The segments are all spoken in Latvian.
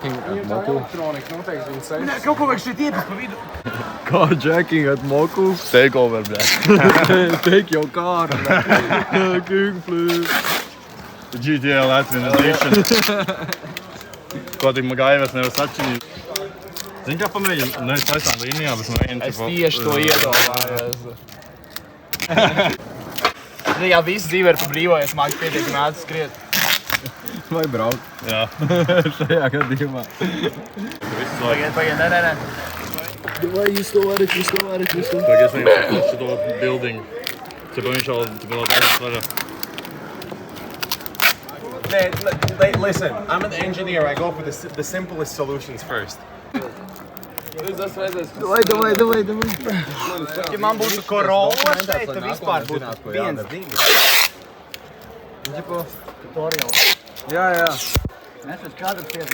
Carjacking at Moku. Elektronika noteikti viņa sēž. Nē, kaut ko vajag šeit iepast pa vidu. Carjacking at Moku. Takeover, bļā. Take your car. King, please. GTA Latvian edition. Ko tik Magaivas nevar sačinīt. Zini, kā pamēģina? Nevis taisām līnijā, bet mēģina. Es tieši to iedomājos. Ja viss dzīve ir pa brīvo, es māku pietiekami ātri skriet. Vai braukt. Jā. Šajā gadījumā. Pagaid, nē. Vai jūs to varat? Tagad es viņam šo building. Cipa viņš vēl taisās vaļā. Listen, I'm an engineer. I go for the simplest solutions first. Davai. Ja man būtu Corolla šeit, tad vispār būtu 1-2. Jā. Mēs pēc kāda piet.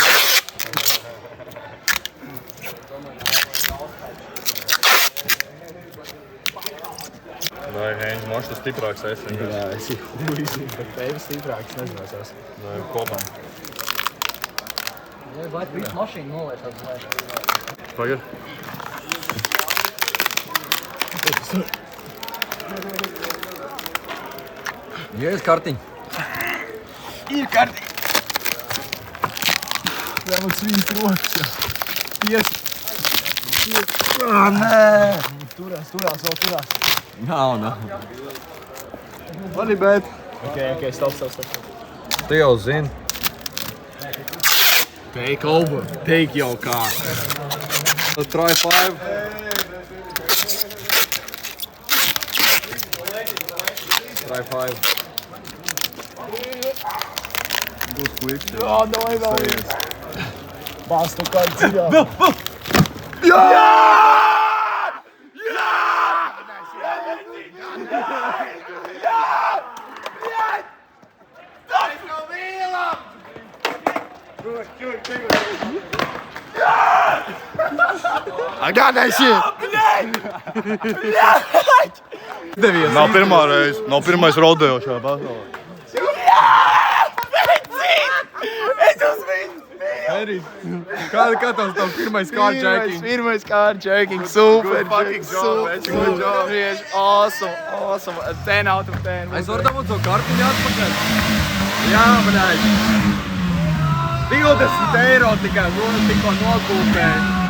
Vai, Heņģi, moš tas stiprāks esi. Jā, es ir huizi. Bet tevis stiprāks nezināsās. Vai, kopā. Vai tu visu mašīnu nolaišās? Pagad. Jēs kartiņ. Ir kartiņa. Jā, man svīst rokas. Pies. Nē! Turās. Nav. Vali, bet. Ok, stop. Tu jau zini. Take over. Take your car. Try 5. Try 5. Būs quick. Jā, davai. Bāz tu kādu dziļā. I got that shit! Nav pirmā reize. Nav pirmais rodeo šajā pasaulē. Kā tavs pirmais carjacking? Pirmais carjacking. Super. fucking job, man. Good job. Awesome. 10 out of 10. Es varu dabūt to kartiņu atpakaļ? Jā, bļaļ. 20 € tikai tikko nokūpēju.